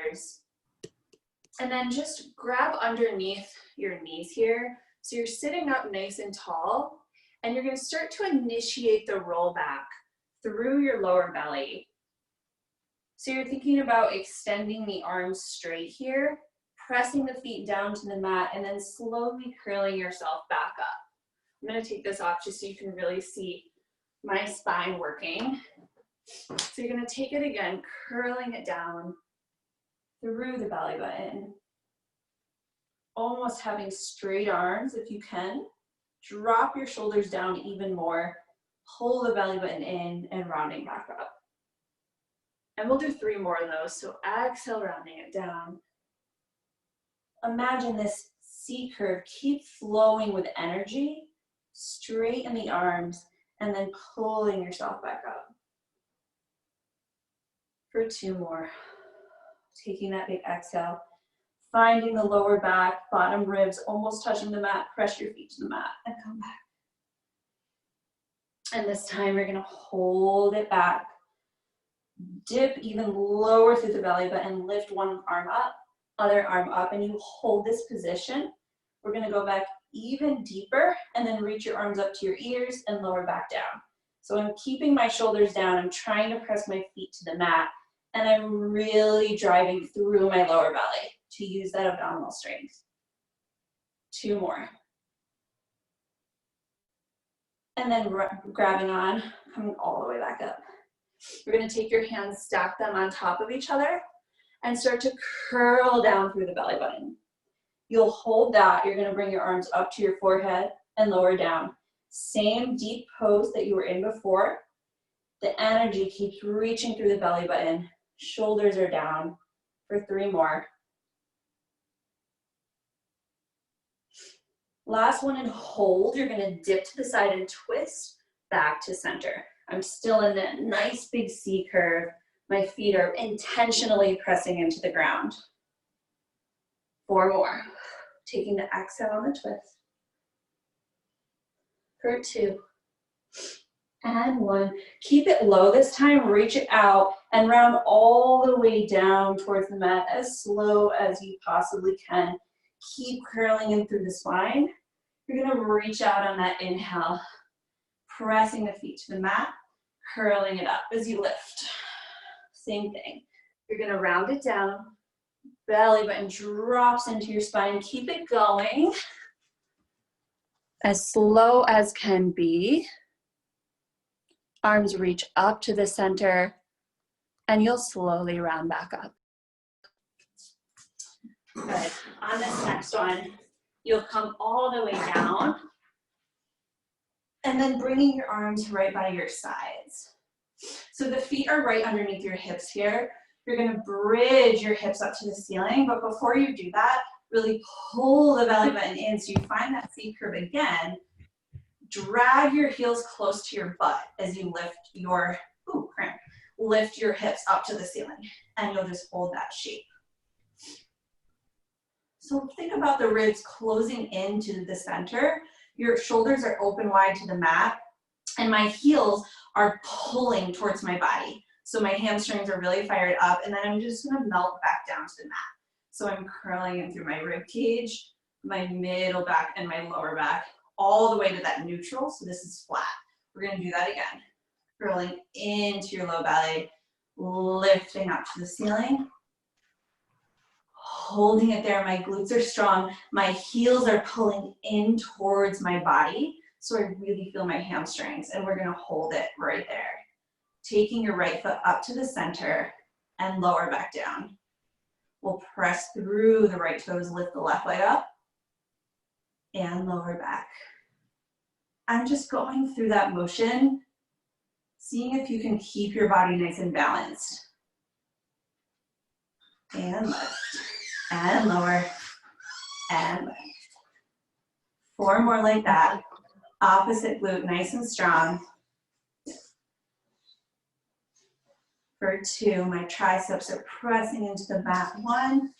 shoulders. And then just grab underneath your knees here. So you're sitting up nice and tall, and you're gonna start to initiate the roll back through your lower belly. So you're thinking about extending the arms straight here, pressing the feet down to the mat, and then slowly curling yourself back up. I'm gonna take this off just so you can really see my spine working. So you're gonna take it again, curling it down through the belly button. Almost having straight arms if you can. Drop your shoulders down even more. Pull the belly button in and rounding back up. And we'll do 3 more of those. So exhale, rounding it down. Imagine this C curve. Keep flowing with energy. Straighten the arms and then pulling yourself back up. For 2 more. Taking that big exhale. Finding the lower back, bottom ribs almost touching the mat. Press your feet to the mat and come back. And this time you're gonna hold it back. Dip even lower through the belly button. Lift one arm up, other arm up, and you hold this position. We're gonna go back even deeper and then reach your arms up to your ears and lower back down. So I'm keeping my shoulders down. I'm trying to press my feet to the mat, and I'm really driving through my lower belly to use that abdominal strength. 2 more. And then grabbing on, coming all the way back up. You're gonna take your hands, stack them on top of each other, and start to curl down through the belly button. You'll hold that. You're gonna bring your arms up to your forehead and lower down. Same deep pose that you were in before. The energy keeps reaching through the belly button. Shoulders are down for 3 more. Last one, and hold. You're gonna dip to the side and twist back to center. I'm still in that nice big C curve. My feet are intentionally pressing into the ground. 4 more. Taking the exhale on the twist. For 2. And 1. Keep it low this time. Reach it out and round all the way down towards the mat as slow as you possibly can. Keep curling in through the spine. You're gonna reach out on that inhale, pressing the feet to the mat, curling it up as you lift. Same thing. You're gonna round it down, belly button drops into your spine. Keep it going as slow as can be. Arms reach up to the center, and you'll slowly round back up. Good. On this next one, you'll come all the way down, and then bringing your arms right by your sides. So the feet are right underneath your hips here. You're gonna bridge your hips up to the ceiling, but before you do that, really pull the belly button in so you find that C curve again. Drag your heels close to your butt as you lift your, lift your hips up to the ceiling, and you'll just hold that shape. So think about the ribs closing into the center. Your shoulders are open wide to the mat, and my heels are pulling towards my body. So my hamstrings are really fired up, and then I'm just gonna melt back down to the mat. So I'm curling in through my rib cage, my middle back, and my lower back, all the way to that neutral, so this is flat. We're gonna do that again. Curling into your low belly, lifting up to the ceiling. Holding it there, my glutes are strong. My heels are pulling in towards my body, so I really feel my hamstrings, and we're gonna hold it right there. Taking your right foot up to the center and lower back down. We'll press through the right toes, lift the left leg up, and lower back. I'm just going through that motion, seeing if you can keep your body nice and balanced. And lift, and lower, and lift. 4 more like that. Opposite glute, nice and strong. For 2, my triceps are pressing into the mat. 1,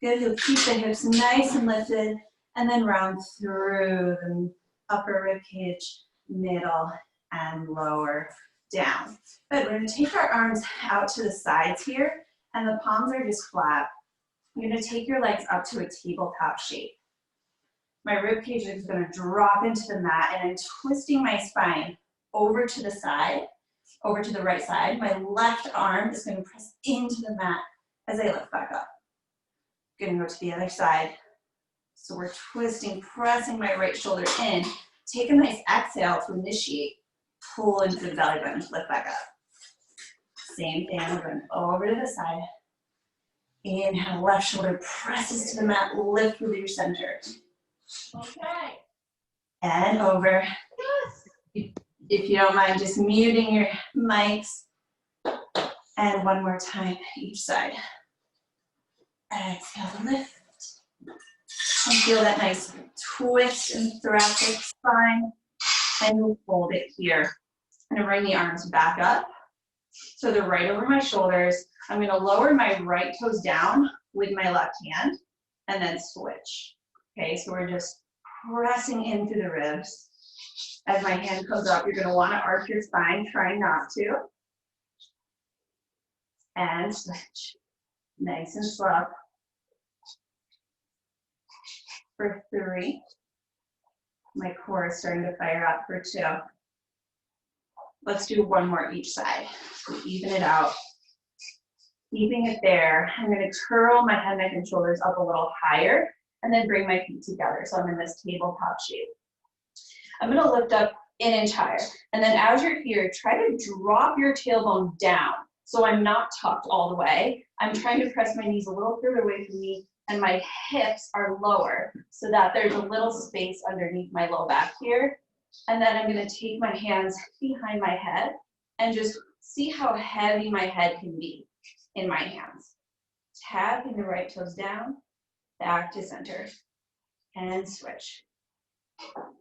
good, you'll keep the hips nice and lifted, and then round through the upper rib cage, middle, and lower down. Good, we're gonna take our arms out to the sides here, and the palms are just flat. You're gonna take your legs up to a tabletop shape. My rib cage is gonna drop into the mat, and I'm twisting my spine over to the side, over to the right side. My left arm is gonna press into the mat as I lift back up. Gonna go to the other side. So we're twisting, pressing my right shoulder in. Take a nice exhale to initiate. Pull into the belly button, lift back up. Same thing, we're going over to the side. Inhale, left shoulder presses to the mat, lift with your center. Okay. And over. If you don't mind, just muting your mics. And one more time, each side. Exhale to lift. And feel that nice twist in the thoracic spine. And you'll hold it here. I'm gonna bring the arms back up. So they're right over my shoulders. I'm gonna lower my right toes down with my left hand and then switch. Okay, so we're just pressing in through the ribs. As my hand comes up, you're gonna wanna arch your spine, try not to. And switch. Nice and slow. For 3. My core is starting to fire up for 2. Let's do one more each side. So even it out. Keeping it there. I'm going to curl my head, neck, and shoulders up a little higher and then bring my feet together. So I'm in this tabletop shape. I'm going to lift up an inch higher. And then as you're here, try to drop your tailbone down. So I'm not tucked all the way. I'm trying to press my knees a little further away from me and my hips are lower so that there's a little space underneath my low back here. And then I'm going to take my hands behind my head and just see how heavy my head can be in my hands. Tapping the right toes down, back to center, and switch.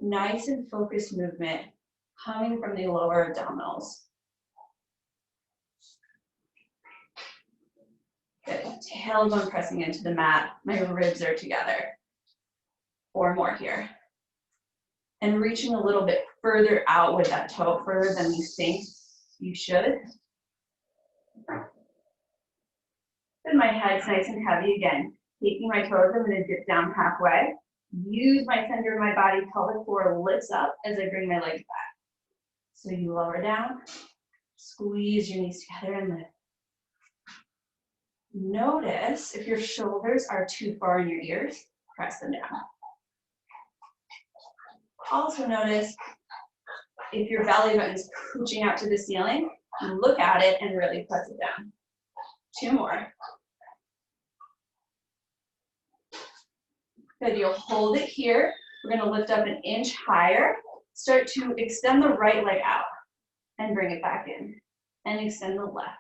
Nice and focused movement coming from the lower abdominals. Good. Tailbone pressing into the mat. My ribs are together. 4 more here. And reaching a little bit further out with that toe, further than you think you should. Then my head's nice and heavy again. Taking my toes, I'm going to dip down halfway. Use my center of my body, pelvic floor lifts up as I bring my legs back. So you lower down, squeeze your knees together and lift. Notice if your shoulders are too far in your ears, press them down. Also notice if your belly button is pushing out to the ceiling, look at it and really press it down. 2 more. Good, you'll hold it here. We're gonna lift up an inch higher. Start to extend the right leg out and bring it back in. And extend the left.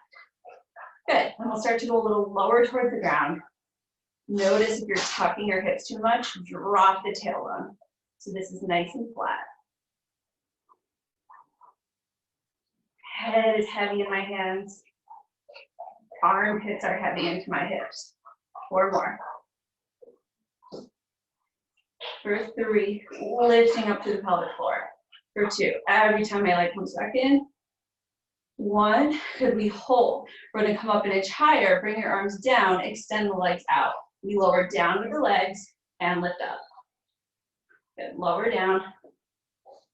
Good, and we'll start to go a little lower toward the ground. Notice if you're tucking your hips too much, drop the tailbone. So this is nice and flat. Head is heavy in my hands. Armpits are heavy into my hips. 4 more. For 3, lifting up to the pelvic floor. For 2, every time my leg comes back in. 1, could we hold? We're gonna come up an inch higher, bring your arms down, extend the legs out. We lower down with the legs and lift up. Good, lower down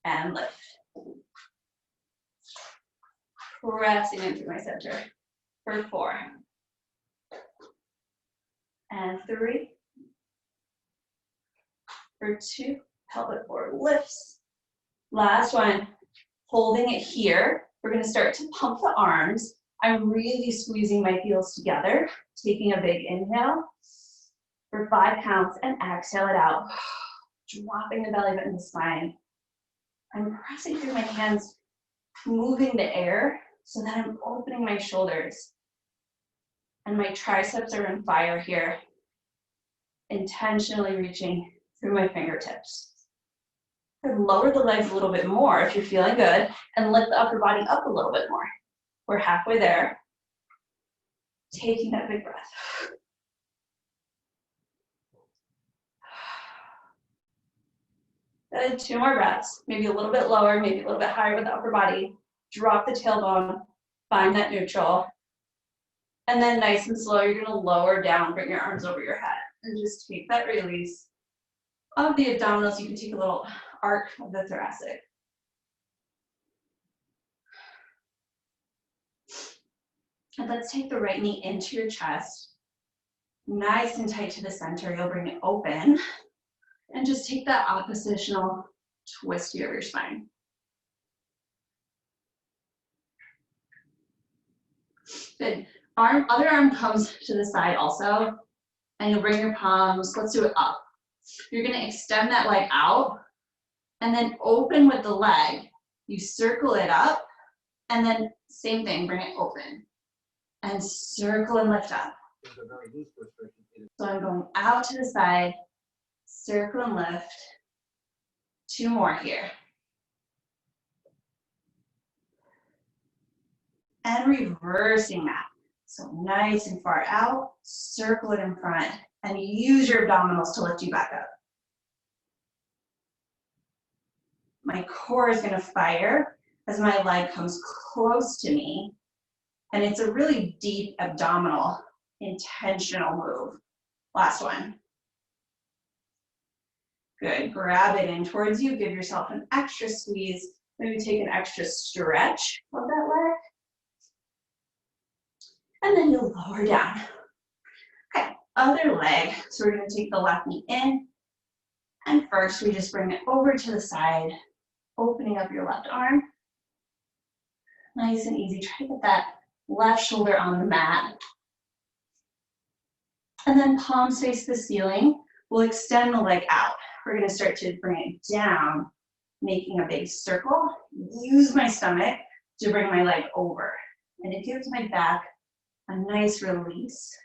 and lift. Pressing into my center. For 4. And 3. For 2, pelvic floor lifts. Last one, holding it here. We're gonna start to pump the arms. I'm really squeezing my heels together, taking a big inhale for 5 counts and exhale it out. Dropping the belly button to the spine. I'm pressing through my hands, moving the air so that I'm opening my shoulders. And my triceps are on fire here. Intentionally reaching through my fingertips. And lower the legs a little bit more if you're feeling good, and lift the upper body up a little bit more. We're halfway there. Taking that big breath. Good, 2 more breaths. Maybe a little bit lower, maybe a little bit higher with the upper body. Drop the tailbone, find that neutral. And then nice and slow, you're gonna lower down, bring your arms over your head, and just take that release of the abdominals. You can take a little arc of the thoracic. And let's take the right knee into your chest, nice and tight to the center. You'll bring it open, and just take that oppositional twist of your spine. Good. Other arm comes to the side also, and you'll bring your palms, let's do it up. You're gonna extend that leg out, and then open with the leg. You circle it up, and then same thing, bring it open. And circle and lift up. So I'm going out to the side, circle and lift. 2 more here. And reversing that. So nice and far out, circle it in front, and use your abdominals to lift you back up. My core is gonna fire as my leg comes close to me, and it's a really deep abdominal, intentional move. Last one. Good, grab it in towards you, give yourself an extra squeeze, maybe take an extra stretch of that leg. And then you'll lower down. Okay, other leg. So we're gonna take the left knee in, and first we just bring it over to the side, opening up your left arm. Nice and easy, try to get that left shoulder on the mat. And then palms face the ceiling. We'll extend the leg out. We're gonna start to bring it down, making a big circle. Use my stomach to bring my leg over. And it gives my back a nice release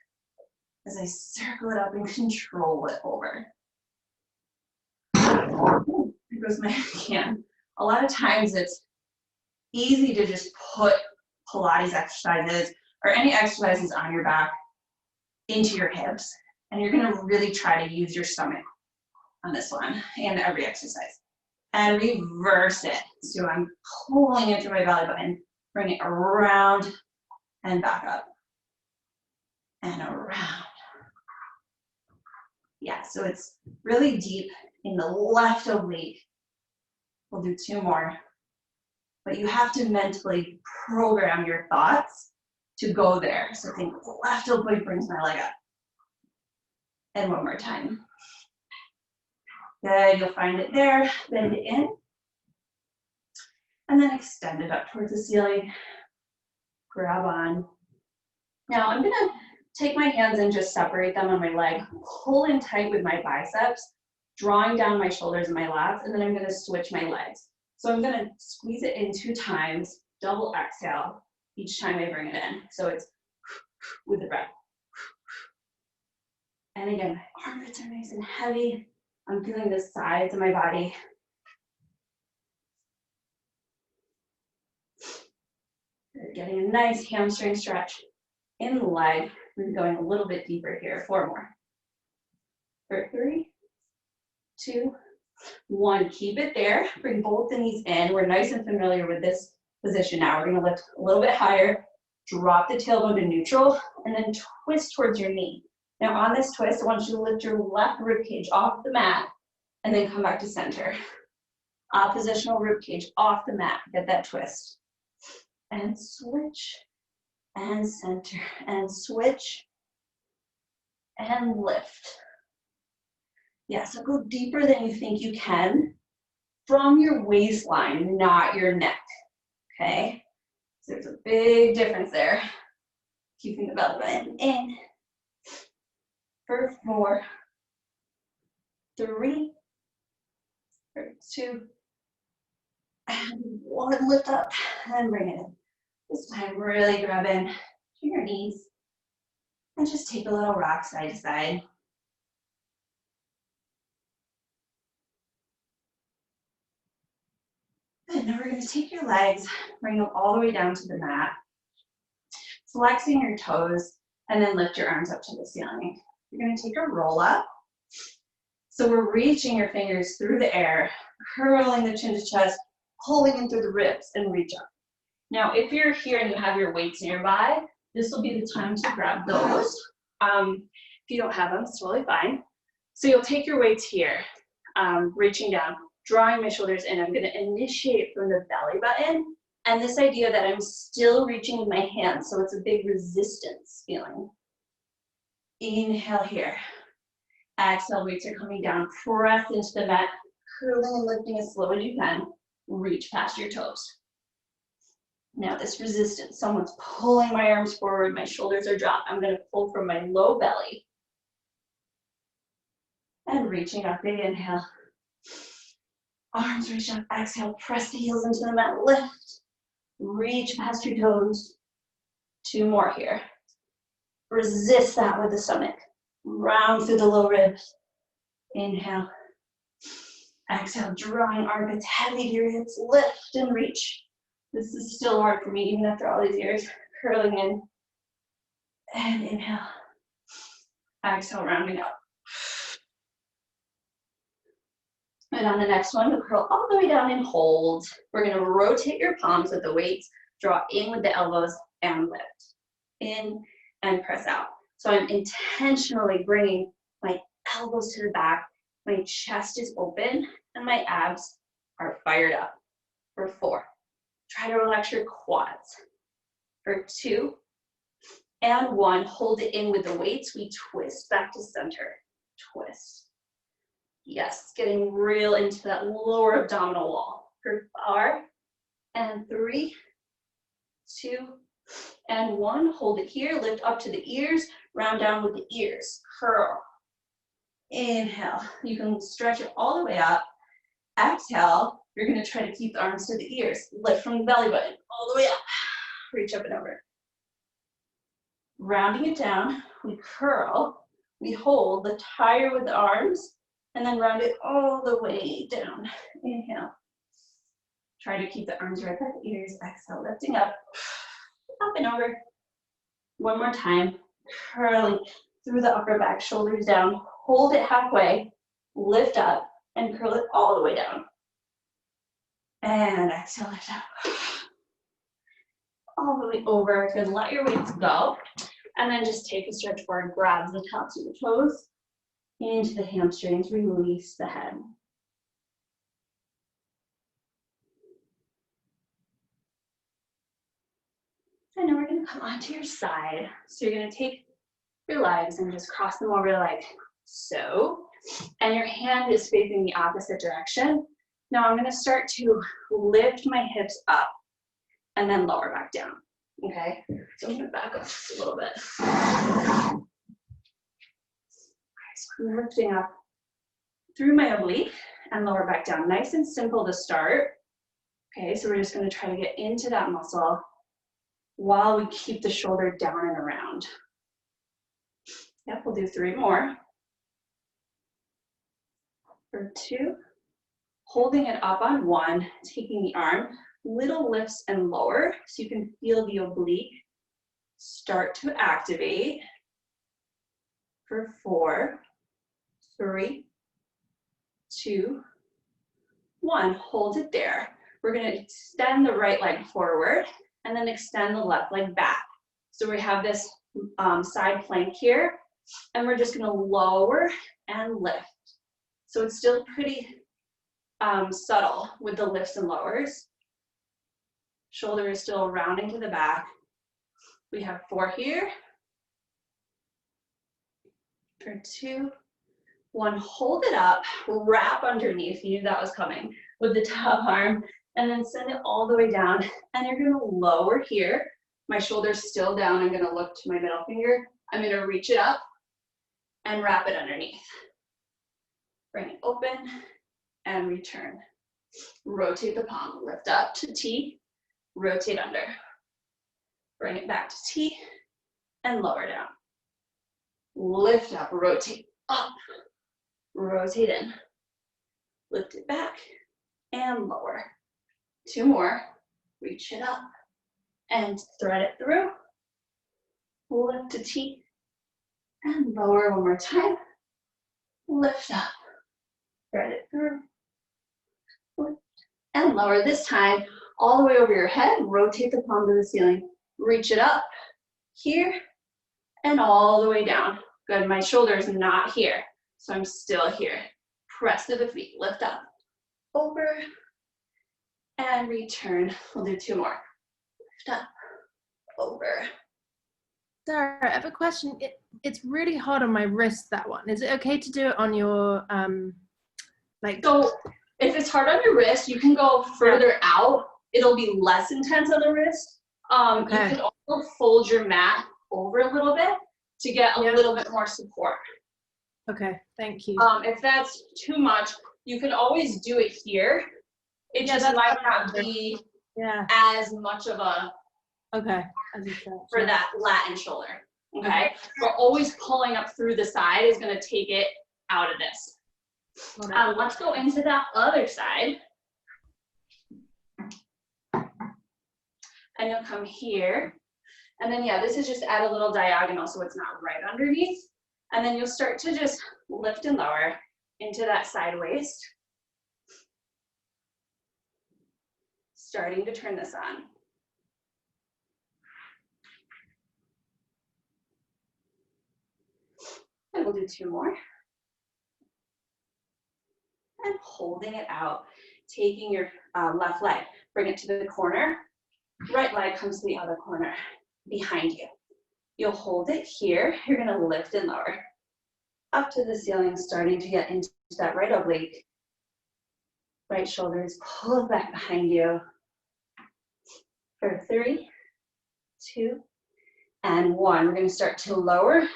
as I circle it up and control it over. Ooh, there goes my hand. A lot of times it's easy to just put Pilates exercises or any exercises on your back into your hips. And you're gonna really try to use your stomach on this one and every exercise. And reverse it. So I'm pulling into my belly button, bring it around and back up. And around. Yeah, so it's really deep in the left oblique. We'll do 2 more. But you have to mentally program your thoughts to go there. So think left oblique brings my leg up. And 1 more time. Good, you'll find it there, bend it in. And then extend it up towards the ceiling. Grab on. Now I'm gonna take my hands and just separate them on my leg, pull in tight with my biceps, drawing down my shoulders and my lats, and then I'm gonna switch my legs. So I'm gonna squeeze it in 2 times, double exhale each time I bring it in. So it's with the breath. And again, my armpits are nice and heavy. I'm feeling the sides of my body. Good. Getting a nice hamstring stretch in the leg. We're going a little bit deeper here. 4 more. 3, 2, 1. Keep it there. Bring both the knees in. We're nice and familiar with this position now. We're going to lift a little bit higher, drop the tailbone to neutral, and then twist towards your knee. Now on this twist, I want you to lift your left ribcage off the mat and then come back to center. Oppositional ribcage off the mat. Get that twist. And switch. And center. And switch. And lift. Yeah, so go deeper than you think you can from your waistline, not your neck. Okay? So there's a big difference there. Keeping the belly button in. For 4, 3, 2, and 1. Lift up and bring it in. This time, really grab in to your knees and just take a little rock side to side. Good. Now we're going to take your legs, bring them all the way down to the mat, flexing your toes, and then lift your arms up to the ceiling. You're going to take a roll up. So we're reaching your fingers through the air, curling the chin to chest, pulling in through the ribs, and reach up. Now, if you're here and you have your weights nearby, This will be the time to grab those. If you don't have them, it's totally fine. So you'll take your weights here, reaching down, drawing my shoulders in. I'm gonna initiate from the belly button, and this idea that I'm still reaching with my hands, so it's a big resistance feeling. Inhale here. Exhale, weights are coming down. Press into the mat, curling and lifting as slow as you can. Reach past your toes. Now this resistance, someone's pulling my arms forward, my shoulders are dropped. I'm gonna pull from my low belly. And reaching up, big inhale. Arms reach up, exhale, press the heels into the mat, lift. Reach past your toes. 2 more here. Resist that with the stomach. Round through the low ribs. Inhale. Exhale, drawing armpits heavy to your hips. Lift and reach. This is still hard for me, even after all these years. Curling in. And inhale. Exhale, rounding up. And on the next one, you'll curl all the way down and hold. We're going to rotate your palms with the weights. Draw in with the elbows and lift. In and press out. So I'm intentionally bringing my elbows to the back. My chest is open and my abs are fired up. For 4. Try to relax your quads. For 2 and 1, hold it in with the weights. We twist back to center. Twist. Yes, getting real into that lower abdominal wall. For 4 and 3, 2 and 1. Hold it here. Lift up to the ears. Round down with the ears. Curl. Inhale. You can stretch it all the way up. Exhale. You're going to try to keep the arms to the ears. Lift from the belly button all the way up. Reach up and over. Rounding it down, we curl. We hold, lift higher with the arms, and then round it all the way down. Inhale. Try to keep the arms right by the ears. Exhale, lifting up and over. 1 more time. Curling through the upper back, shoulders down. Hold it halfway. Lift up and curl it all the way down. And exhale, lift up. All the way over. Good. Let your weights go. And then just take a stretch forward. Grab the tops of the toes into the hamstrings. Release the head. And then we're going to come onto your side. So you're going to take your legs and just cross them over like so. And your hand is facing the opposite direction. Now I'm going to start to lift my hips up and then lower back down. Okay, so I'm going to back up just a little bit. Okay, so I'm lifting up through my oblique and lower back down. Nice and simple to start. Okay, so we're just going to try to get into that muscle while we keep the shoulder down and around. Yep, we'll do 3 more. For 2, holding it up on 1, taking the arm, little lifts and lower, so you can feel the oblique start to activate. For 4, 3, 2, 1, hold it there. We're going to extend the right leg forward and then extend the left leg back. So we have this side plank here, and we're just going to lower and lift. So it's still pretty subtle with the lifts and lowers. Shoulder is still rounding to the back. We have 4 here. For 2, 1, hold it up, wrap underneath, you knew that was coming, with the top arm, and then send it all the way down. And you're gonna lower here. My shoulder's still down, I'm gonna look to my middle finger. I'm gonna reach it up and wrap it underneath. Bring it open and return. Rotate the palm, lift up to T, rotate under. Bring it back to T and lower down. Lift up, rotate up, rotate in. Lift it back and lower. 2 more, reach it up and thread it through. Lift to T and lower 1 more time. Lift up, thread it through. Lift and lower. This time, all the way over your head, rotate the palm to the ceiling. Reach it up here, and all the way down. Good, my shoulder is not here, so I'm still here. Press to the feet, lift up, over, and return. We'll do 2 more. Lift up, over. Sarah, I have a question. It's really hard on my wrist, that one. Is it okay to do it on your, So if it's hard on your wrist, you can go further out. It'll be less intense on the wrist. Okay. You can also fold your mat over a little bit to get a little bit more support. Okay, thank you. If that's too much, you can always do it here. It just might not be as much of a for that lat and shoulder. Okay, but always pulling up through the side is going to take it out of this. Let's go into that other side. And you'll come here. And then, this is just add a little diagonal so it's not right underneath. And then you'll start to just lift and lower into that side waist. Starting to turn this on. And we'll do 2 more. And holding it out, taking your left leg, bring it to the corner. Right leg comes to the other corner behind you. You'll hold it here. You're going to lift and lower up to the ceiling, starting to get into that right oblique. Right shoulders pull back behind you. For 3, 2, and 1. We're going to start to lower.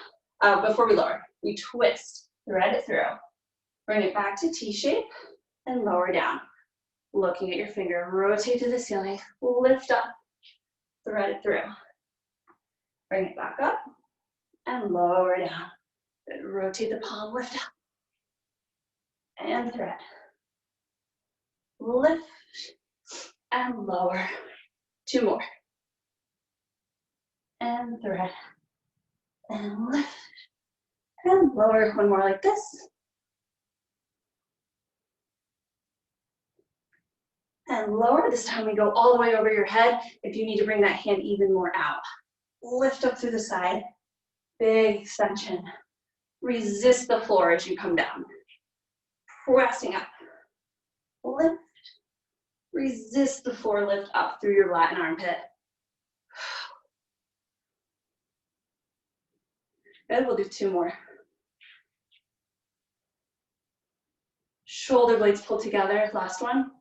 Before we lower, we twist, thread it through. Bring it back to T-shape and lower down. Looking at your finger, rotate to the ceiling, lift up, thread it through. Bring it back up and lower down. Good. Rotate the palm, lift up, and thread. Lift and lower. 2 more. And thread. And lift. And lower. 1 more like this. And lower. This time we go all the way over your head. If you need to bring that hand even more out. Lift up through the side. Big extension. Resist the floor as you come down. Pressing up. Lift. Resist the floor, lift up through your lat and armpit. Good, we'll do 2 more. Shoulder blades pull together, last one.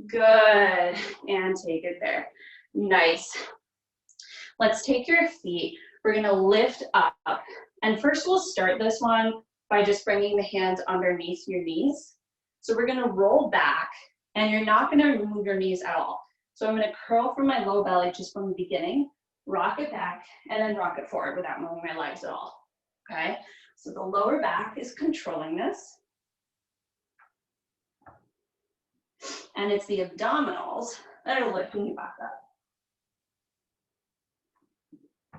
Good, and take it there. Nice. Let's take your feet. We're gonna lift up. And first we'll start this one by just bringing the hands underneath your knees. So we're gonna roll back, and you're not gonna move your knees at all. So I'm gonna curl from my low belly just from the beginning, rock it back, and then rock it forward without moving my legs at all, okay? So the lower back is controlling this. And it's the abdominals that are lifting you back up.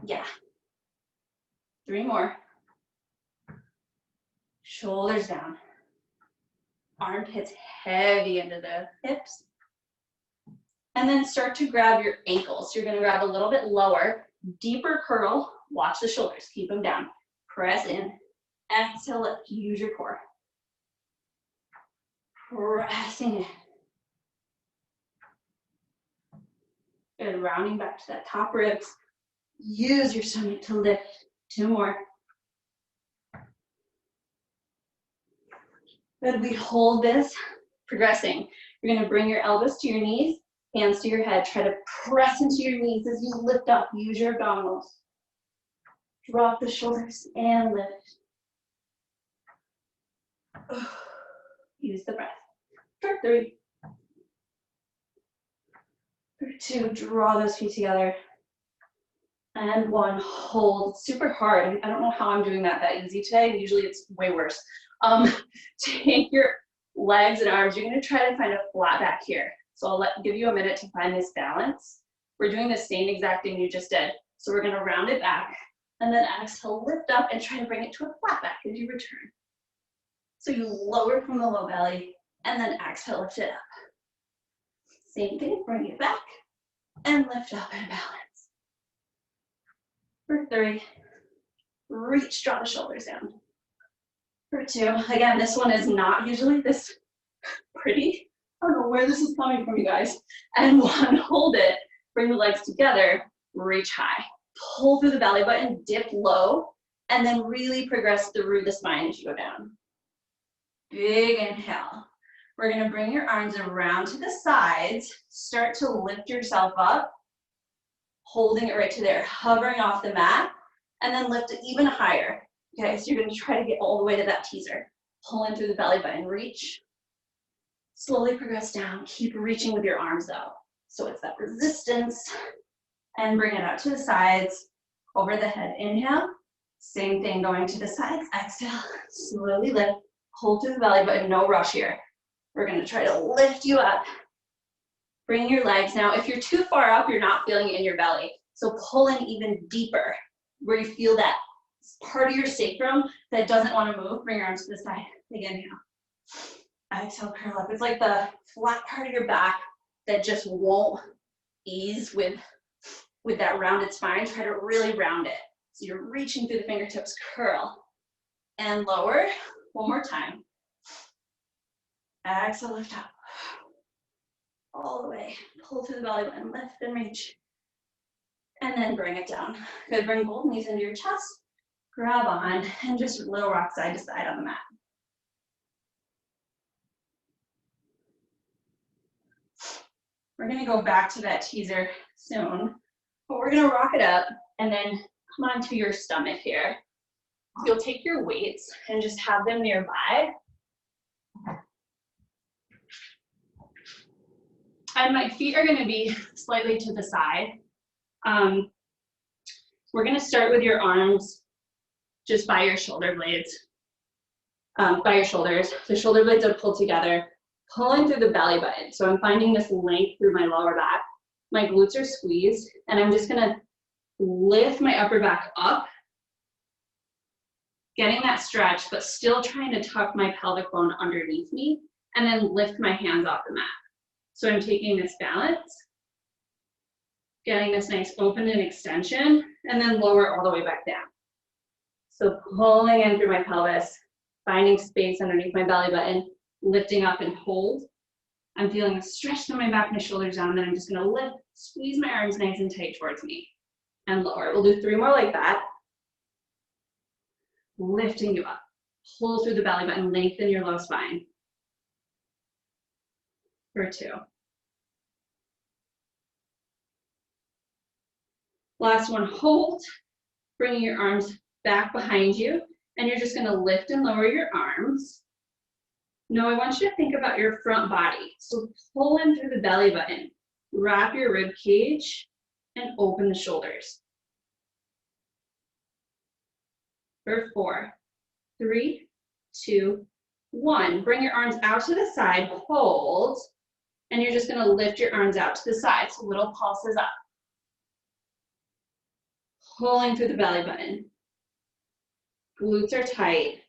Yeah. 3 more. Shoulders down. Armpits heavy into the hips. And then start to grab your ankles. You're gonna grab a little bit lower, deeper curl. Watch the shoulders, keep them down. Press in, exhale, lift, use your core. Pressing in. Good, rounding back to that top ribs. Use your stomach to lift. 2 more. Good, we hold this, progressing. You're gonna bring your elbows to your knees, hands to your head. Try to press into your knees as you lift up. Use your abdominals. Drop the shoulders and lift. Use the breath. For 3. For 2, draw those feet together. And 1, hold. It's super hard. I don't know how I'm doing that easy today. Usually it's way worse. Take your legs and arms. You're gonna try to find a flat back here. So I'll give you a minute to find this balance. We're doing the same exact thing you just did. So we're gonna round it back and then exhale, lift up and try to bring it to a flat back as you return. So you lower from the low belly and then exhale, lift it up. Same thing, bring it back and lift up and balance. For 3, reach, draw the shoulders down. For 2, again, this one is not usually this pretty. I don't know where this is coming from, you guys. And 1, hold it, bring the legs together, reach high. Pull through the belly button, dip low, and then really progress through the spine as you go down. Big inhale. We're gonna bring your arms around to the sides, start to lift yourself up, holding it right to there, hovering off the mat, and then lift it even higher. Okay, so you're gonna try to get all the way to that teaser. Pull in through the belly button, reach. Slowly progress down, keep reaching with your arms though. So it's that resistance, and bring it out to the sides, over the head, inhale. Same thing, going to the sides, exhale, slowly lift, hold through the belly button, no rush here. We're gonna try to lift you up. Bring your legs, now if you're too far up, you're not feeling it in your belly. So pull in even deeper, where you feel that part of your sacrum that doesn't wanna move, bring your arms to the side. Again, inhale. Exhale, curl up. It's like the flat part of your back that just won't ease with that rounded spine. Try to really round it. So you're reaching through the fingertips, curl, and lower. One more time. Exhale, lift up. All the way. Pull through the belly button, lift and reach. And then bring it down. Good, bring both knees into your chest. Grab on, and just little rock side to side on the mat. We're gonna go back to that teaser soon, but we're gonna rock it up and then come onto your stomach here. You'll take your weights and just have them nearby. And my feet are gonna be slightly to the side. We're gonna start with your arms just by your shoulder blades, by your shoulders. The shoulder blades are pulled together, pulling through the belly button. So I'm finding this length through my lower back. My glutes are squeezed, and I'm just gonna lift my upper back up, getting that stretch, but still trying to tuck my pelvic bone underneath me, and then lift my hands off the mat. So I'm taking this balance, getting this nice open and extension, and then lower all the way back down. So pulling in through my pelvis, finding space underneath my belly button, lifting up and hold. I'm feeling a stretch through my back, my shoulders down, then I'm just gonna lift, squeeze my arms nice and tight towards me, and lower. We'll do 3 more like that. Lifting you up. Pull through the belly button, lengthen your low spine. For 2. Last one, hold. Bringing your arms back behind you, and you're just gonna lift and lower your arms. Now I want you to think about your front body. So pull in through the belly button, wrap your rib cage, and open the shoulders. For 4, 3, 2, 1. Bring your arms out to the side, hold, and you're just gonna lift your arms out to the side, so little pulses up. Pulling through the belly button. Glutes are tight,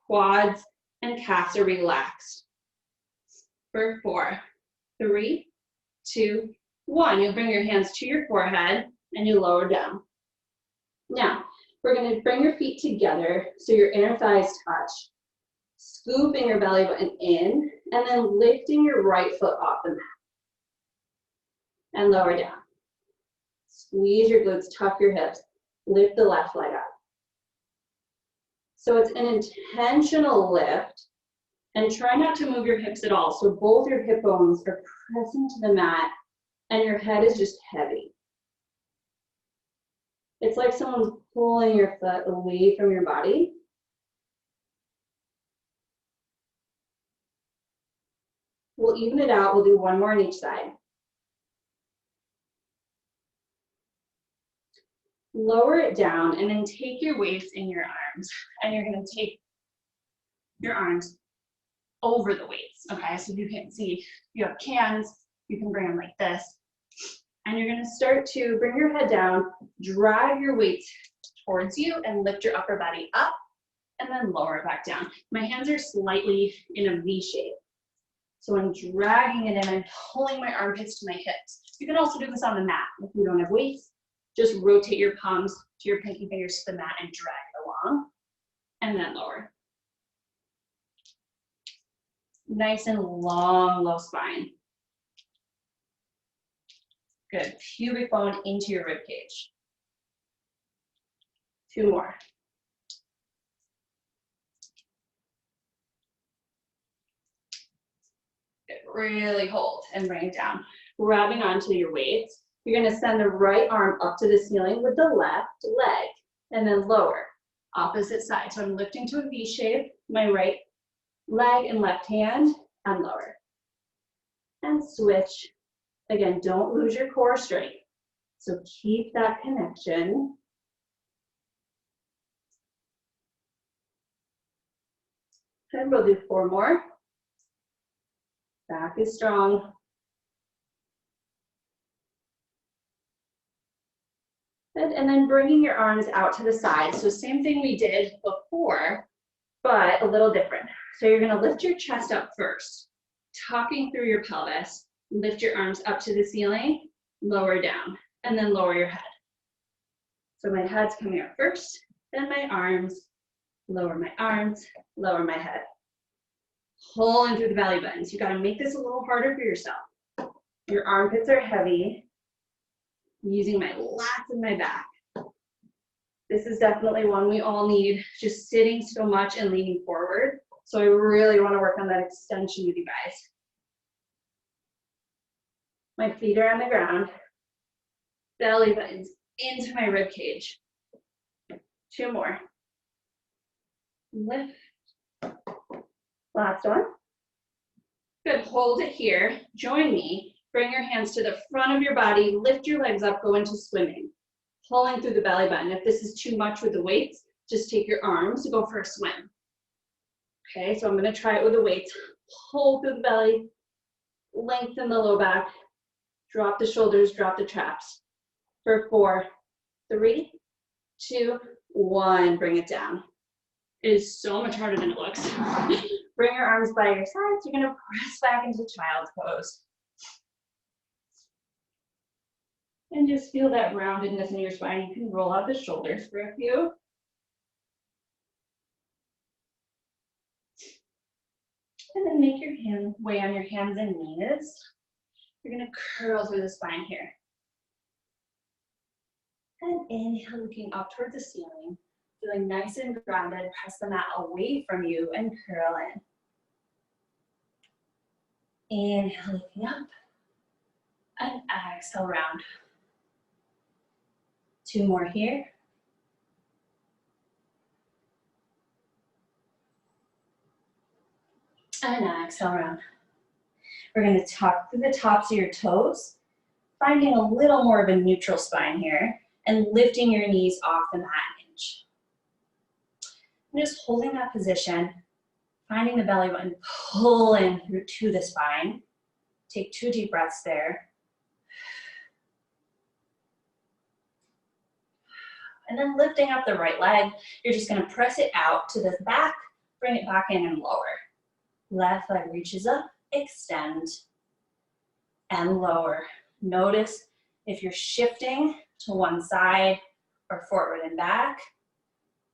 quads and calves are relaxed. For 4, 3, 2, 1. You'll bring your hands to your forehead and you lower down. Now, we're gonna bring your feet together so your inner thighs touch, scooping your belly button in, and then lifting your right foot off the mat. And lower down. Squeeze your glutes, tuck your hips, lift the left leg up. So it's an intentional lift, and try not to move your hips at all. So both your hip bones are pressing to the mat, and your head is just heavy. It's like someone's pulling your foot away from your body. We'll even it out. We'll do 1 more on each side. Lower it down and then take your weights in your arms, and you're gonna take your arms over the weights, okay? So you can see, you have cans, you can bring them like this, and you're gonna start to bring your head down, drive your weights towards you, and lift your upper body up, and then lower it back down. My hands are slightly in a V shape. So I'm dragging it in, I'm pulling my armpits to my hips. You can also do this on the mat if you don't have weights. Just rotate your palms to your pinky fingers to the mat and drag it along, and then lower. Nice and long, low spine. Good, pubic bone into your rib cage. 2 more. Good, really hold and bring it down. Grabbing onto your weights. You're gonna send the right arm up to the ceiling with the left leg, and then lower, opposite side. So I'm lifting to a V shape, my right leg and left hand, and lower. And switch. Again, don't lose your core strength. So keep that connection. And we'll do 4 more. Back is strong. Good, and then bringing your arms out to the side. So same thing we did before, but a little different. So you're gonna lift your chest up first, talking through your pelvis. Lift your arms up to the ceiling, lower down, and then lower your head. So my head's coming up first, then my arms, lower my head. Pulling through the belly buttons. You gotta make this a little harder for yourself. Your armpits are heavy. Using my lats and my back. This is definitely one we all need, just sitting so much and leaning forward. So I really wanna work on that extension with you guys. My feet are on the ground. Belly buttons into my rib cage. 2 more. Lift. Last one. Good, hold it here. Join me. Bring your hands to the front of your body. Lift your legs up, go into swimming. Pulling through the belly button. If this is too much with the weights, just take your arms to go for a swim. Okay, so I'm gonna try it with the weights. Pull through the belly. Lengthen the low back. Drop the shoulders, drop the traps. For 4, 3, 2, 1. Bring it down. It is so much harder than it looks. Bring your arms by your sides. You're gonna press back into child's pose. And just feel that roundedness in your spine. You can roll out the shoulders for a few. And then make your way on your hands and knees. You're gonna curl through the spine here. And inhale, looking up toward the ceiling. Feeling nice and grounded. Press the mat away from you and curl in. Inhale, looking up. And exhale, round. 2 more here. And exhale, round. We're going to tuck through the tops of your toes, finding a little more of a neutral spine here, and lifting your knees off the mat an inch. And just holding that position, finding the belly button, pull in through to the spine. Take 2 deep breaths there. And then lifting up the right leg, you're just gonna press it out to the back, bring it back in and lower. Left leg reaches up, extend, and lower. Notice if you're shifting to one side or forward and back,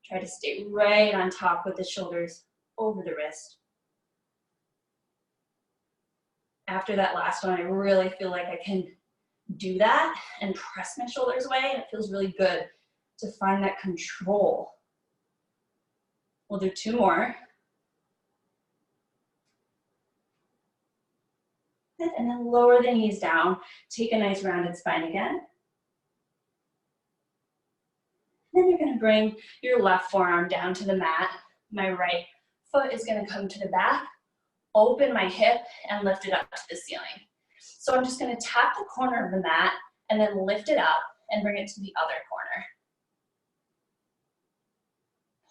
try to stay right on top with the shoulders over the wrist. After that last one, I really feel like I can do that and press my shoulders away, and it feels really good to find that control. We'll do 2 more. And then lower the knees down. Take a nice rounded spine again. Then you're gonna bring your left forearm down to the mat. My right foot is gonna come to the back, open my hip, and lift it up to the ceiling. So I'm just gonna tap the corner of the mat and then lift it up and bring it to the other corner.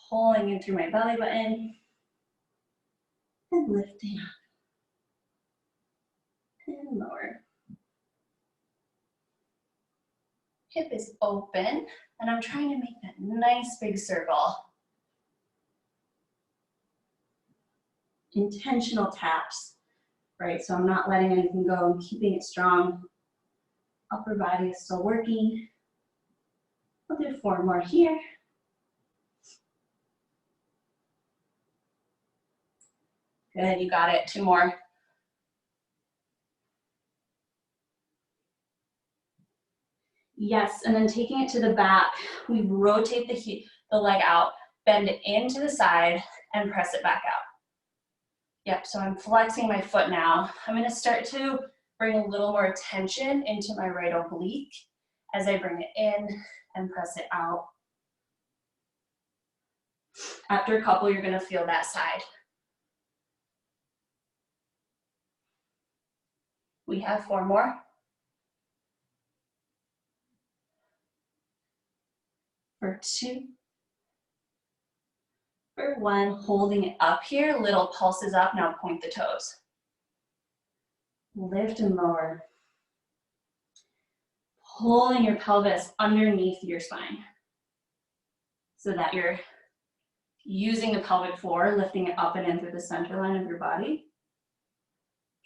Pulling in through my belly button and lifting up and lower. Hip is open and I'm trying to make that nice big circle. Intentional taps right? So I'm not letting anything go, I'm keeping it strong. Upper body is still working. I'll do 4 more here. Good, you got it, 2 more. Yes, and then taking it to the back, we rotate the leg out, bend it into the side, and press it back out. Yep, so I'm flexing my foot now. I'm gonna start to bring a little more tension into my right oblique as I bring it in and press it out. After a couple, you're gonna feel that side. We have 4 more. For 2. For 1, holding it up here, little pulses up, now point the toes. Lift and lower. Pulling your pelvis underneath your spine so that you're using the pelvic floor, lifting it up and in through the center line of your body.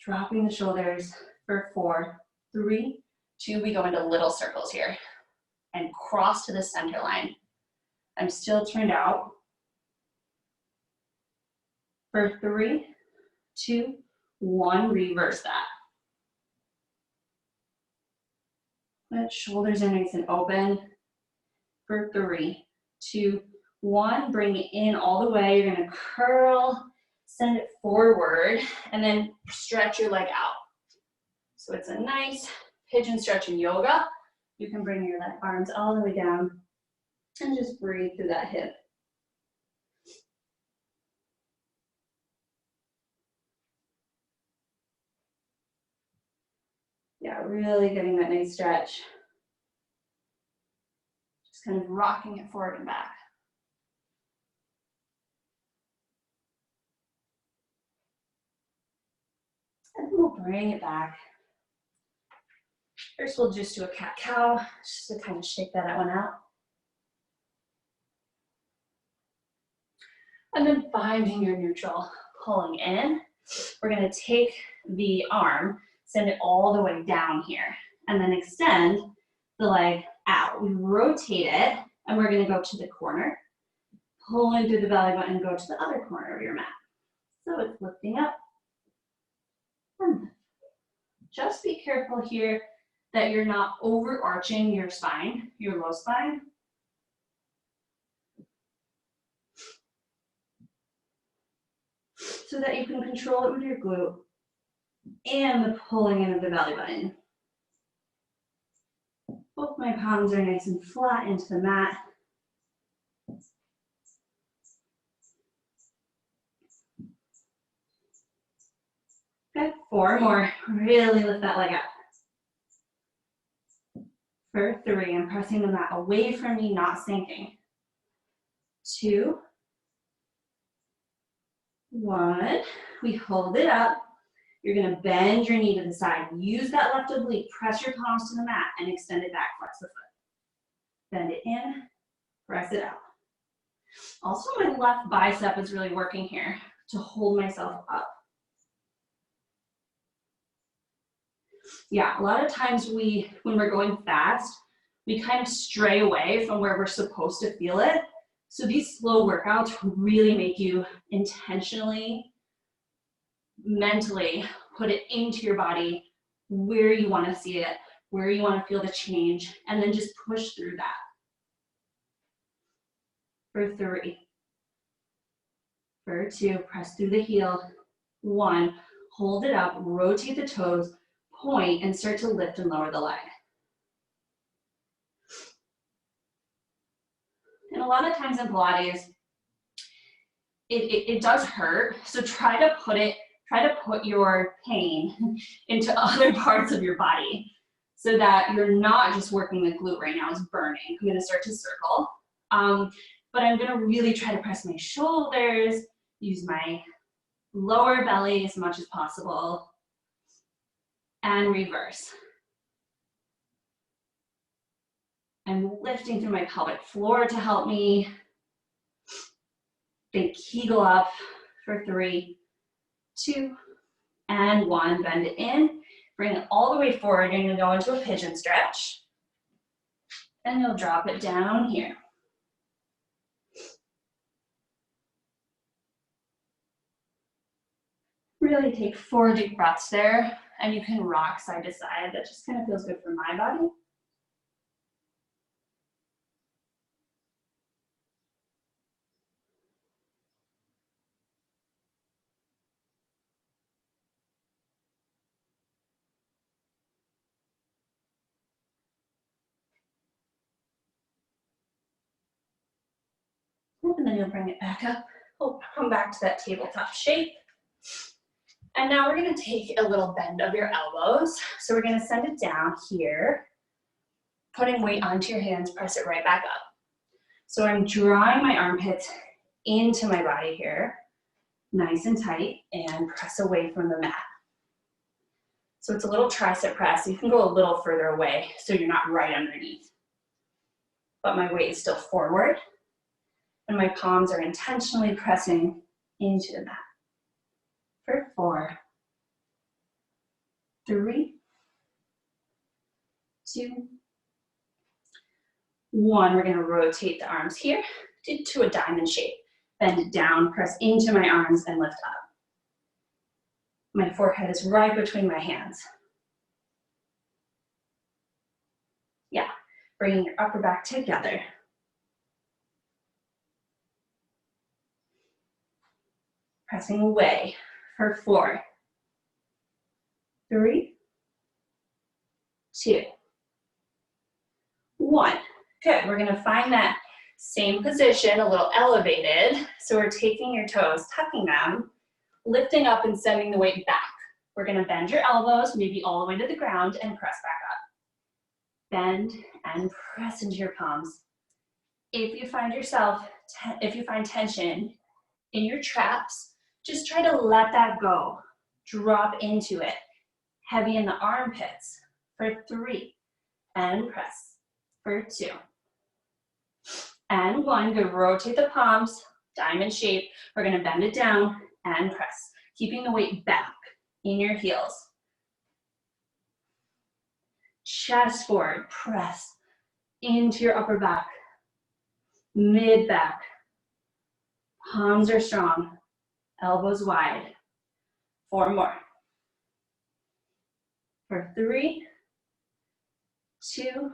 Dropping the shoulders for 4, 3, 2, we go into little circles here and cross to the center line. I'm still turned out. For 3, 2, 1, reverse that. Let shoulders are nice and open. For 3, 2, 1, bring it in all the way. You're gonna curl, send it forward, and then stretch your leg out. So it's a nice pigeon stretch in yoga. You can bring your arms all the way down and just breathe through that hip. Yeah, really getting that nice stretch. Just kind of rocking it forward and back. And then we'll bring it back. First, we'll just do a cat-cow, just to kind of shake that one out. And then finding your neutral, pulling in. We're gonna take the arm, send it all the way down here, and then extend the leg out. We rotate it, and we're gonna go to the corner, pull in through the belly button, and go to the other corner of your mat. So it's lifting up. And just be careful here that you're not overarching your spine, your low spine. So that you can control it with your glute and the pulling in of the belly button. Both my palms are nice and flat into the mat. Good, 4 more. Really lift that leg up. For 3, I'm pressing the mat away from me, not sinking. 2, 1, we hold it up. You're gonna bend your knee to the side. Use that left oblique, press your palms to the mat and extend it back, flex the foot. Bend it in, press it out. Also, my left bicep is really working here to hold myself up. Yeah, a lot of times when we're going fast, we kind of stray away from where we're supposed to feel it. So these slow workouts really make you intentionally, mentally put it into your body where you want to see it, where you want to feel the change, and then just push through that. For 3, for 2, press through the heel. 1, hold it up, rotate the toes, point, and start to lift and lower the leg. And a lot of times in Pilates, it does hurt, so try to put your pain into other parts of your body so that you're not just working the glute right now, it's burning. I'm gonna start to circle, but I'm gonna really try to press my shoulders, use my lower belly as much as possible, and reverse. I'm lifting through my pelvic floor to help me. Big Kegel up for 3, 2, and 1, bend it in, bring it all the way forward. You're gonna go into a pigeon stretch, and you'll drop it down here. Really take 4 deep breaths there, and you can rock side to side. That just kind of feels good for my body. And then you'll bring it back up. We'll come back to that tabletop shape. And now we're gonna take a little bend of your elbows. So we're gonna send it down here, putting weight onto your hands, press it right back up. So I'm drawing my armpits into my body here, nice and tight, and press away from the mat. So it's a little tricep press. You can go a little further away so you're not right underneath. But my weight is still forward, and my palms are intentionally pressing into the mat. For 4, 3, 2, 1. We're gonna rotate the arms here to a diamond shape. Bend it down, press into my arms, and lift up. My forehead is right between my hands. Yeah, bringing your upper back together. Pressing away for 4, 3, 2, 1. Good, we're gonna find that same position, a little elevated. So we're taking your toes, tucking them, lifting up and sending the weight back. We're gonna bend your elbows, maybe all the way to the ground, and press back up. Bend and press into your palms. If you find tension in your traps, just try to let that go. Drop into it. Heavy in the armpits for 3, and press for 2. And 1, good, rotate the palms, diamond shape. We're gonna bend it down and press, keeping the weight back in your heels. Chest forward, press into your upper back, mid back. Palms are strong, elbows wide. 4 more. For 3, 2,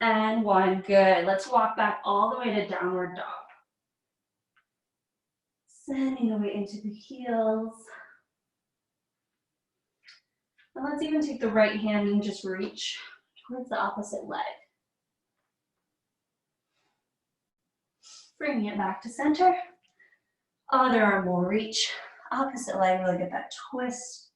and 1. Good. Let's walk back all the way to downward dog. Sending the weight into the heels. And let's even take the right hand and just reach towards the opposite leg. Bringing it back to center. Other arm will reach. Opposite leg, really get that twist.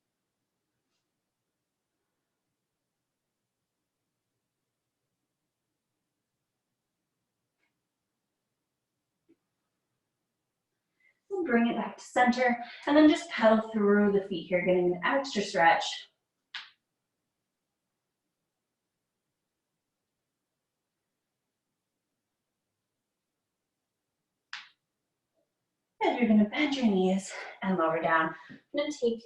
And bring it back to center. And then just pedal through the feet here, getting an extra stretch. And you're gonna bend your knees and lower down. I'm gonna take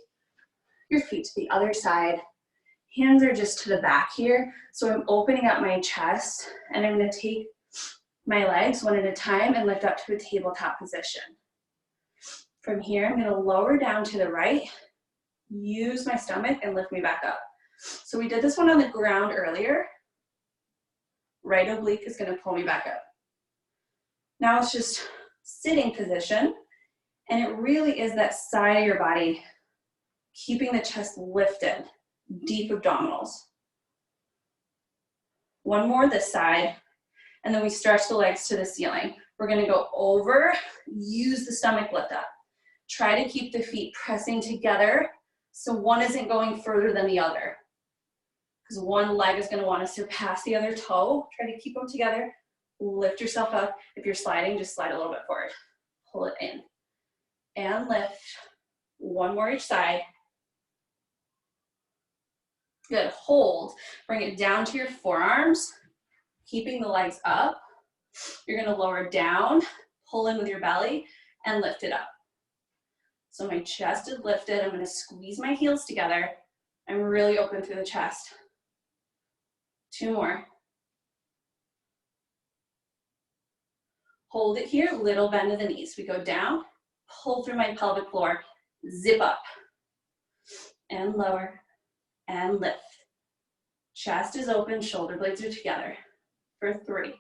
your feet to the other side. Hands are just to the back here. So I'm opening up my chest, and I'm gonna take my legs one at a time and lift up to a tabletop position. From here, I'm gonna lower down to the right, use my stomach and lift me back up. So we did this one on the ground earlier. Right oblique is gonna pull me back up. Now it's just sitting position, and it really is that side of your body, keeping the chest lifted, deep abdominals. 1 more this side, and then we stretch the legs to the ceiling. We're gonna go over, use the stomach lift up. Try to keep the feet pressing together so one isn't going further than the other. Because one leg is gonna wanna surpass the other toe. Try to keep them together. Lift yourself up. If you're sliding, just slide a little bit forward. Pull it in. And lift. 1 more each side. Good, hold. Bring it down to your forearms, keeping the legs up. You're gonna lower down, pull in with your belly, and lift it up. So my chest is lifted. I'm going to squeeze my heels together. I'm really open through the chest. 2 more. Hold it here, little bend of the knees. We go down, pull through my pelvic floor, zip up, and lower, and lift. Chest is open, shoulder blades are together. For 3.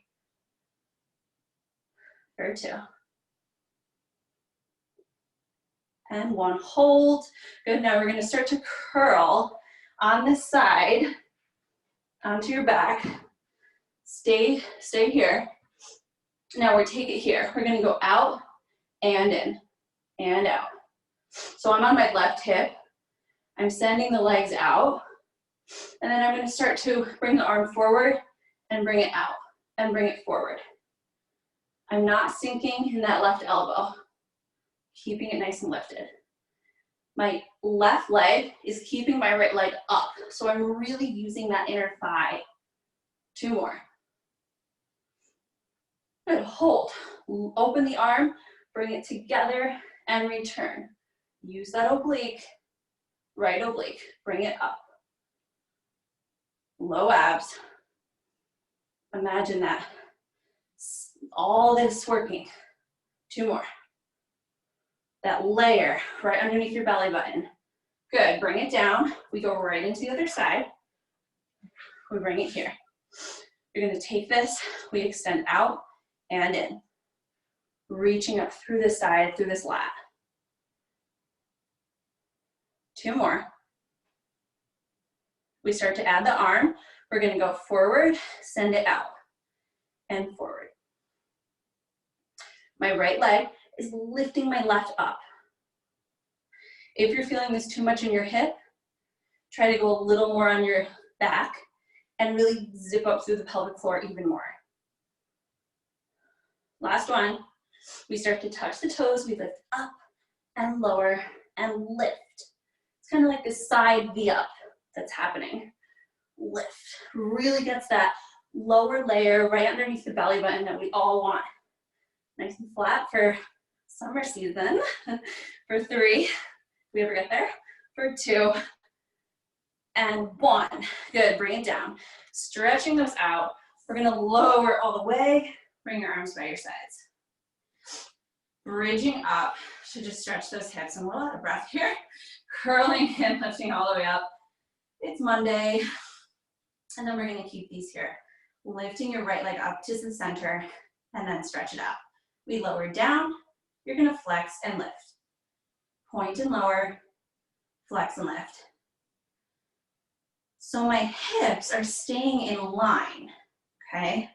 For 2. And 1, hold. Good, now we're gonna start to curl on this side, onto your back. Stay here. Now we're take it here. We're gonna go out and in, and out. So I'm on my left hip. I'm sending the legs out. And then I'm gonna start to bring the arm forward and bring it out and bring it forward. I'm not sinking in that left elbow, keeping it nice and lifted. My left leg is keeping my right leg up. So I'm really using that inner thigh. 2 more. Good, hold. Open the arm, bring it together and return. Use that oblique, right oblique, bring it up. Low abs. Imagine that. All this working. 2 more. That layer right underneath your belly button. Good, bring it down. We go right into the other side. We bring it here. You're gonna take this, we extend out and in. Reaching up through the side, through this lat. 2 more. We start to add the arm. We're gonna go forward, send it out, and forward. My right leg is lifting my left up. If you're feeling this too much in your hip, try to go a little more on your back and really zip up through the pelvic floor even more. Last one. We start to touch the toes. We lift up and lower and lift. It's kind of like this side V up that's happening. Lift. Really gets that lower layer right underneath the belly button that we all want. Nice and flat for summer season. For 3. We ever get there? For 2. And 1. Good, bring it down. Stretching those out. We're gonna lower all the way. Bring your arms by your sides. Bridging up to just stretch those hips. I'm a little out of breath here. Curling in, lifting all the way up. It's Monday. And then we're gonna keep these here. Lifting your right leg up to the center and then stretch it out. We lower down. You're gonna flex and lift. Point and lower, flex and lift. So my hips are staying in line, okay?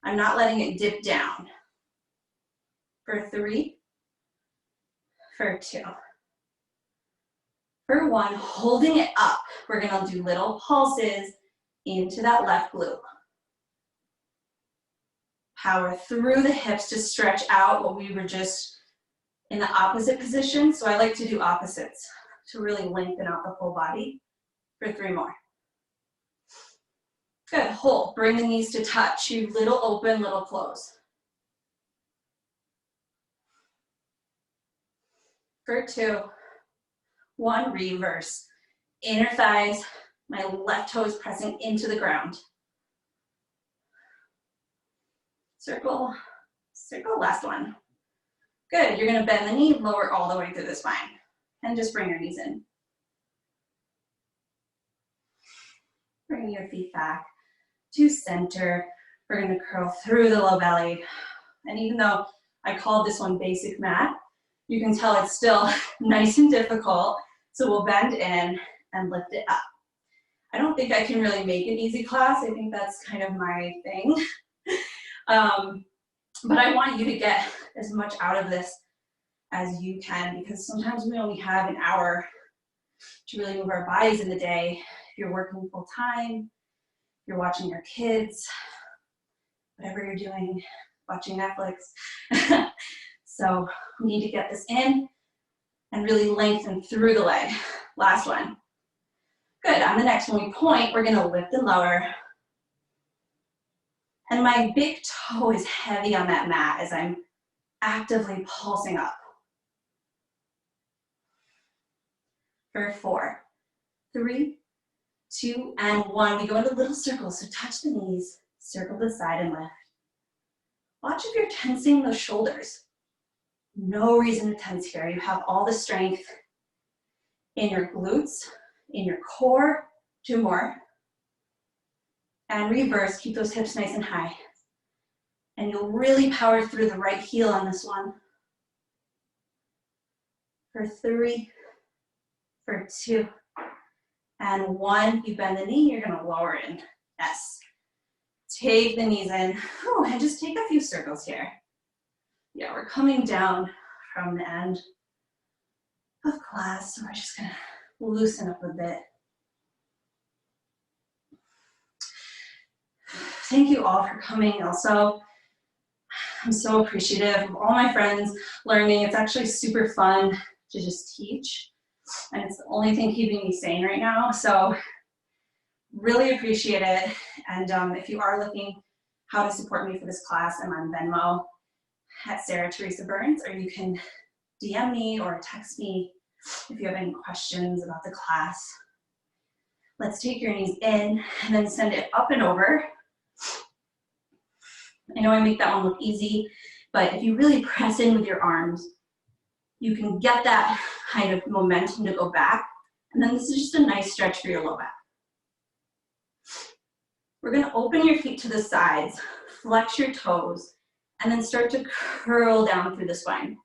I'm not letting it dip down. For 3, for 2, for 1, holding it up. We're gonna do little pulses into that left glute. Power through the hips to stretch out what we were just in the opposite position. So I like to do opposites to really lengthen out the whole body. For 3 more. Good, hold, bring the knees to touch. You little open, little close. For 2, 1, reverse. Inner thighs, my left toe is pressing into the ground. Circle, circle, last one. Good, you're gonna bend the knee, lower all the way through the spine. And just bring your knees in. Bring your feet back to center. We're gonna curl through the low belly. And even though I called this one basic mat, you can tell it's still nice and difficult. So we'll bend in and lift it up. I don't think I can really make an easy class. I think that's kind of my thing. But I want you to get as much out of this as you can, because sometimes we only have an hour to really move our bodies in the day. If you're working full time, you're watching your kids, whatever you're doing, watching Netflix. So we need to get this in and really lengthen through the leg. Last one. Good, on the next one we point, we're gonna lift and lower. And my big toe is heavy on that mat as I'm actively pulsing up. for 4, 3, 2, and 1. We go into little circles, so touch the knees, circle the side and lift. Watch if you're tensing those shoulders. No reason to tense here. You have all the strength in your glutes, in your core. 2 more. And reverse, keep those hips nice and high. And you'll really power through the right heel on this one. For 3, for 2, and 1. You bend the knee, you're gonna lower in. Yes. Take the knees in. Oh, and just take a few circles here. Yeah, we're coming down from the end of class, so we're just gonna loosen up a bit. Thank you all for coming also. I'm so appreciative of all my friends learning. It's actually super fun to just teach, and it's the only thing keeping me sane right now, so really appreciate it. And if you are looking how to support me for this class, I'm on Venmo at Sarah Teresa Burns, or you can DM me or text me if you have any questions about the class. Let's take your knees in and then send it up and over. I know I make that one look easy, but if you really press in with your arms, you can get that kind of momentum to go back. And then this is just a nice stretch for your low back. We're gonna open your feet to the sides, flex your toes, and then start to curl down through the spine.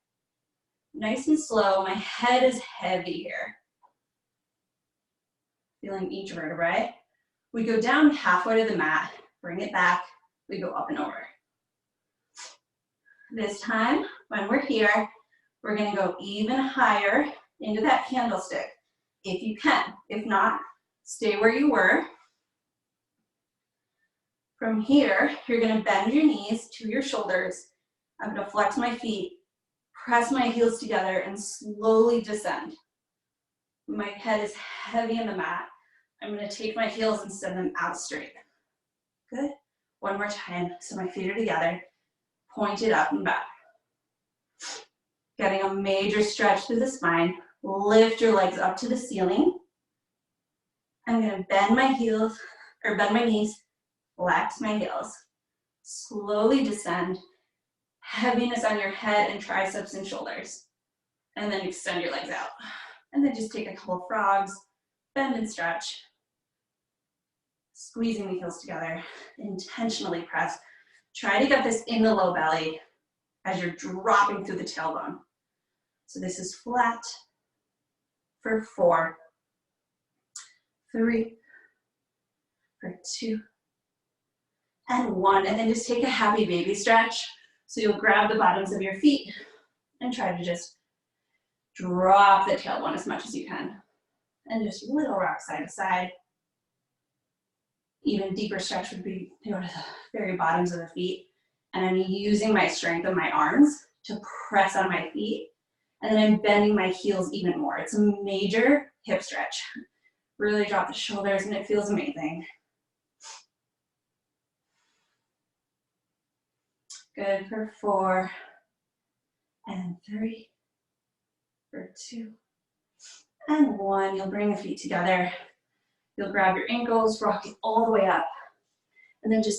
Nice and slow. My head is heavy here. Feeling each vertebrae. We go down halfway to the mat, bring it back, we go up and over. This time, when we're here, we're gonna go even higher into that candlestick, if you can. If not, stay where you were. From here, you're gonna bend your knees to your shoulders. I'm gonna flex my feet, press my heels together, and slowly descend. My head is heavy in the mat. I'm gonna take my heels and send them out straight. Good. One more time, so my feet are together, pointed up and back. Getting a major stretch through the spine. Lift your legs up to the ceiling. I'm gonna bend my heels, or bend my knees, flex my heels. Slowly descend. Heaviness on your head and triceps and shoulders. And then extend your legs out. And then just take a couple frogs, bend and stretch. Squeezing the heels together, intentionally press. Try to get this in the low belly as you're dropping through the tailbone. So this is flat for 4, 3, for 2, and 1. And then just take a happy baby stretch. So you'll grab the bottoms of your feet and try to just drop the tailbone as much as you can. And just little rock side to side. Even deeper stretch would be to go to the very bottoms of the feet. And I'm using my strength of my arms to press on my feet. And then I'm bending my heels even more. It's a major hip stretch. Really drop the shoulders and it feels amazing. Good for 4, and 3, for 2, and 1. You'll bring the feet together. You'll grab your ankles, rock it all the way up. And then just